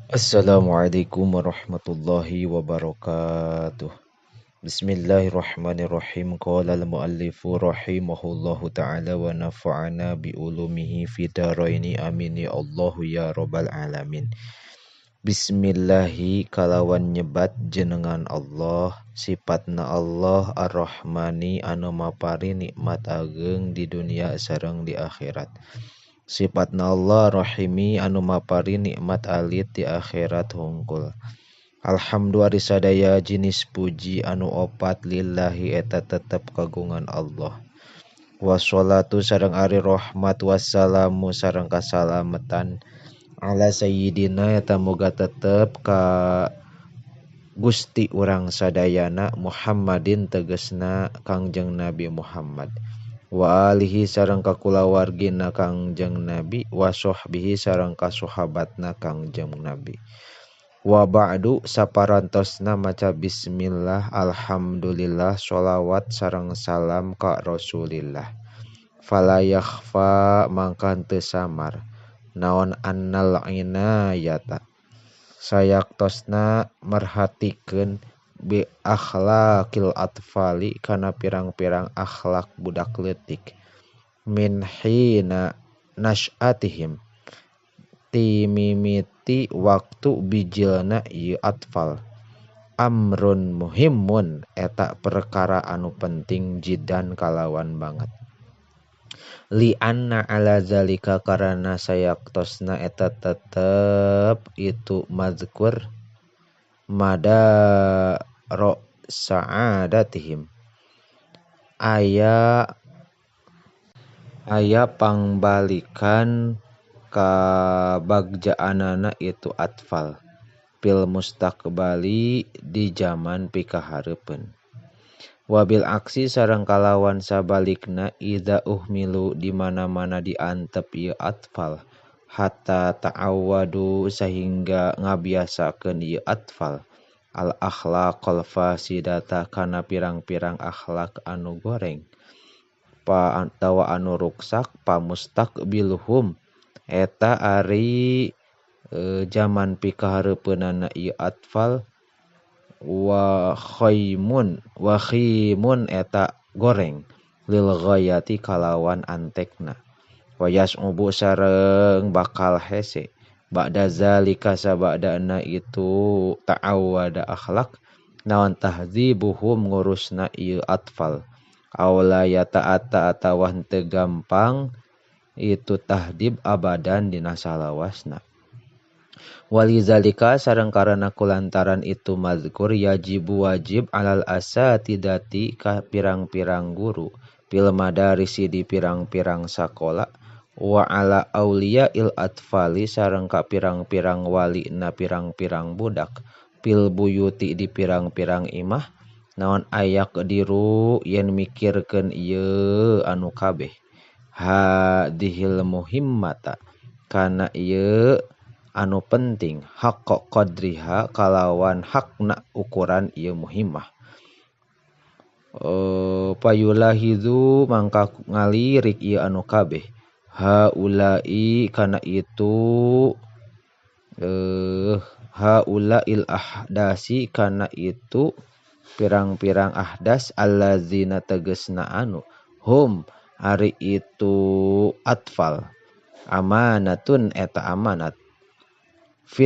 Assalamualaikum warahmatullahi wabarakatuh. Bismillahirrahmanirrahim. Qala al-muallifu rahimahullahu ta'ala wa nafa'ana bi ulumihi fid dharaini amin ya Allah ya rabbal alamin. Bismillahi kalawan nyebat jenengan Allah, sifatna Allah Ar-Rahmani anu mapari nikmat ageng di dunia sareng di akhirat. Sifatna Allah Rahimi anu mapari nikmat alit di akhirat hungkul. Alhamdulillah sadaya jenis puji anu opat lillahi eta tetep kagungan Allah. Wassalatu sareng ari rahmat wassalamu sareng kasalametan ala sayyidina eta muga tetep ka Gusti urang sadayana Muhammadin tegesna Kangjeng Nabi Muhammad. Wa alihi sareng kakulawargina Kangjeng Nabi wa sahbihi sareng kasahabatna Kangjeng Nabi. Wa ba'du saparantosna maca bismillah alhamdulillah sholawat sareng salam ka Rasulillah. Fala yakhfa mangkan teu samar naon annal inayata sayaktosna merhatikeun bi akhlaqil atfali kana pirang-pirang akhlak budak leutik min hina nasyatihim ti mimiti waktu bijilna ieu atfal amrun muhimun eta perkara anu penting jidan kalawan banget li anna ala zalika karana sayaktosna eta tetep itu mazkur mada ro sa'adatihim aya pangbalikan kabagjaanana itu atfal fil mustaqbali di zaman pikahareupeun. Wabil aksi sareng kalawan sabalikna idza uhmilu di mana-mana diantep ieu atfal hatta ta'awwadu sehingga ngabiasakeun ieu atfal al akhlaqal fasidata kana pirang-pirang akhlak anu goreng pa atawa anu ruksak pamustaqbiluhum eta ari zaman pikahareupeunana ieu atfal wa khimun eta goreng lil ghayati kalawan antekna wa yas'ubu sareng bakal hese ba'da zalika sabadana itu ta'awwada akhlak naon tahdzibuhum ngurusna ieu atfal aula yata'ata atawa henteu gampang itu tahdib abadan dina salawasna. Walizalika sareng karana kulantaran itu mazkur yajibu wajib alal asatidati ka pirang-pirang guru fil madarisi di pirang-pirang sakola wa ala auliya il atfali sareng ka pirang-pirang wali na pirang-pirang budak fil buyuti di pirang-pirang imah naon ayak diru yen mikirkeun ieu anu kabeh hadhil muhimmata kana ieu anu penting haqqa qadriha kalawan hakna ukuran ieu muhimmah payulahizu mangka ngalirik ieu anu kabeh haulai kana itu haulail ahdasi kana itu pirang-pirang ahdas allazina tegesna anu hum ari itu atfal amanatun eta amanat fi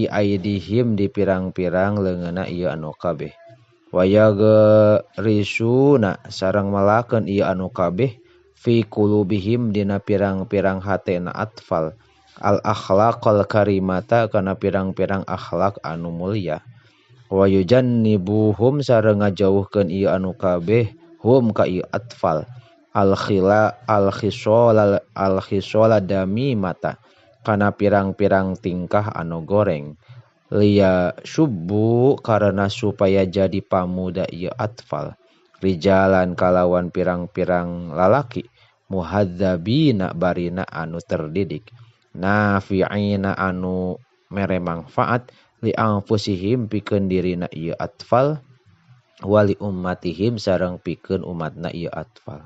aidihim di pirang-pirang leungeuna ieu anu kabeh wayagrisuna sareng malakeun ieu anu kabeh fi qulubihim dina pirang-pirang hatena atfal al akhlaqal karimata kana pirang-pirang akhlak anu mulia wa yujannibuhum sareng ngajauhkeun ieu anu kabeh hum ka ieu atfal al khisala damimata kana pirang-pirang tingkah anu goreng liya syubbu karena supaya jadi pamuda ieu atfal rijalan kalawan pirang-pirang lalaki muhadzabina barina anu terdidik nafi'ina anu mere manfaat li anfusihim pikeun dirina ieu atfal wali ummatihim sareng pikeun umatna ieu atfal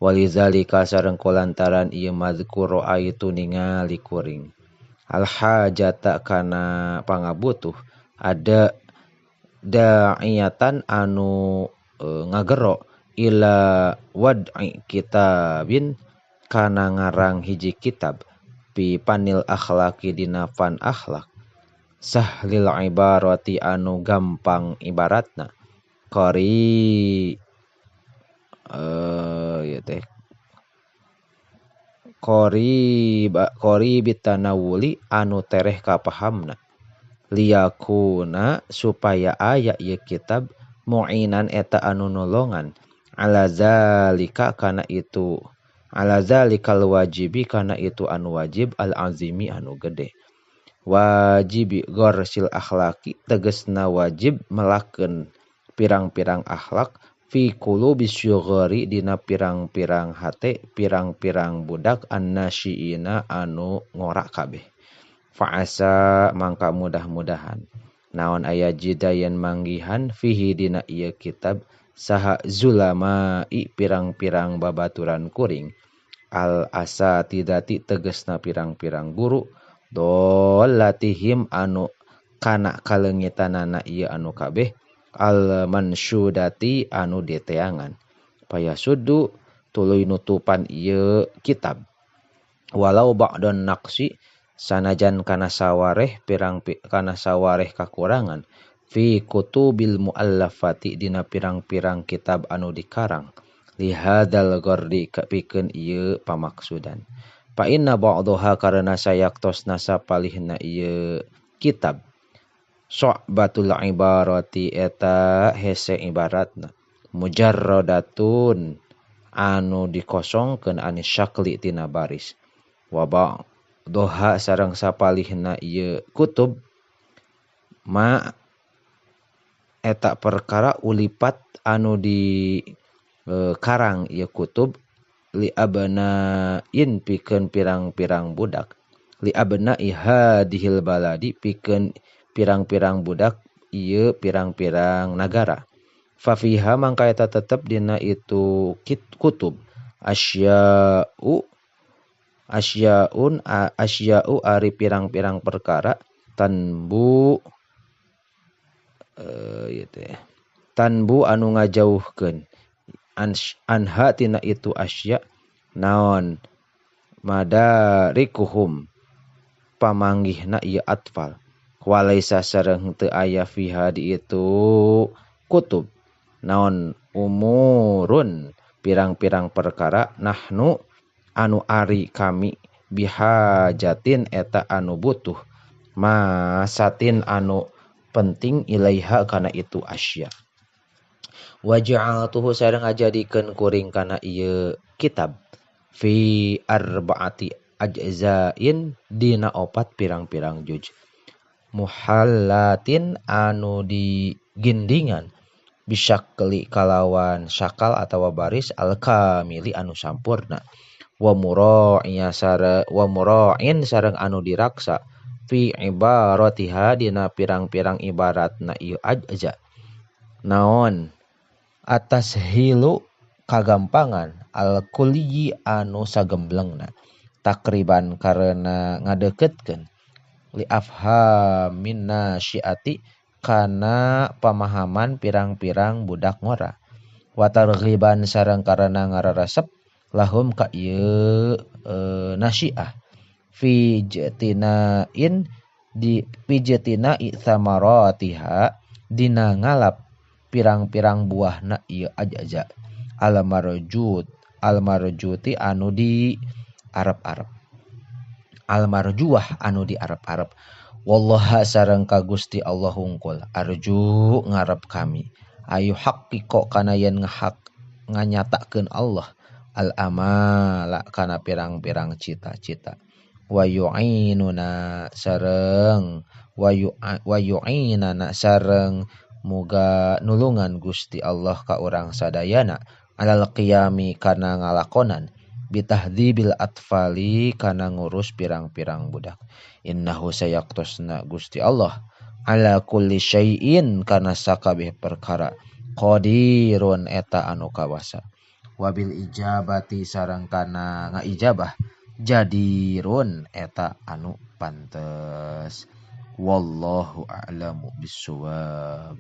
walizalika sareng kulantaran ieu mazkur aitu ningali kuring al hajata kana pangabutuh, ada da'iyatan anu ngagero ila wad'i kitabin kana ngarang hiji kitab pi panil akhlaki dina fan akhlak sahlil ibarati anu gampang ibaratna qari ya teh qori bitanawuli anu tereh kapahamna liyakuna supaya aya ieu kitab mu'inan eta anu nolongan ala zalika kana itu ala zalikal wajibi kana itu anu wajib al azimi anu gede wajibi gorsil akhlaki tegesna wajib melakeun pirang-pirang akhlak fi qulubi syughari dina pirang-pirang hate pirang-pirang budak annasyiina anu ngora kabeh fa'asa mangka mudah-mudahan naon aya jidayan manggihan fihi dina ieu kitab saha zulamai pirang-pirang babaturan kuring al asatidati tegesna pirang-pirang guru dollatihim anu kana kalengitanana ieu anu kabeh al mansyudati anu deteangan payasuddu tuluy nutupan ieu kitab walau ba'don naqsi sanajan kana sawareh kana sawareh kakurangan fi kutubil muallafati dina pirang-pirang kitab anu dikarang lihadal gordi pikeun ieu pamaksudan fa inna ba'daha karena sayaktosna sapalihna ieu kitab so'batul ibarati eta hese ibaratna mujarradatun anu dikosongkeun anis syakli tina baris wa ba'daha sareng sapalihna ieu kutub ma eta perkara ulipat anu di karang ieu kutub li abnain pikeun pirang-pirang budak li abnai hadhil baladi pikeun pirang-pirang budak ieu pirang-pirang nagara fa fiha mangka eta tetep dina itu kutub asya'u ari pirang-pirang perkara tanbu tanbu anu ngajauhkeun anha tina itu asya naon madarikuhum pamanggihna ieu atfal walaisa sareng teu aya fiha di itu kutub naon umurun pirang-pirang perkara nahnu anu ari kami bihajatin eta anu butuh masatin anu penting ilaiha kana itu asya waja'altuhu sareng ngajadikeun kuring kana ieu kitab fi arba'ati ajzain dina opat pirang-pirang juz muhallatin anu digindingan bisyakli kalawan syakal atawa baris al kamili anu sampurna wa mura'in sareng anu diraksa fi ibaratiha dina pirang-pirang ibaratna ieu ajza naon atas hilu kagampangan al kulli anu sagemblengna takriban karena ngadeukeutkeun li afhamin nasyiati kana pamahaman pirang-pirang budak ngora wa targhiban sareng karena ngararesep lahum ka ieu nasyiah fi jatinain di pijetina itsamaratiha dina ngalap pirang-pirang buahna ieu ajaja al marjuti anu di arep-arep al marjuah anu di arep-arep wallaha sareng ka Gusti Allah hungkul arju ngarep kami ayu haqqiqo kana yen nganyatakeun Allah al amala kana pirang-pirang cita-cita wa yu'inuna sareng wa yu'inana sareng muga nulungan Gusti Allah ka urang sadayana alal qiyami kana ngalakonan bitahdzibil atfali kana ngurus pirang-pirang budak innahu sayaktosna Gusti Allah ala kulli syai'in kana sakabeh perkara qadirun eta anu kawasa wabil ijabati sareng kana ngaijabah jadirun eta anu pantes. Wallahu a'lamu bissawab.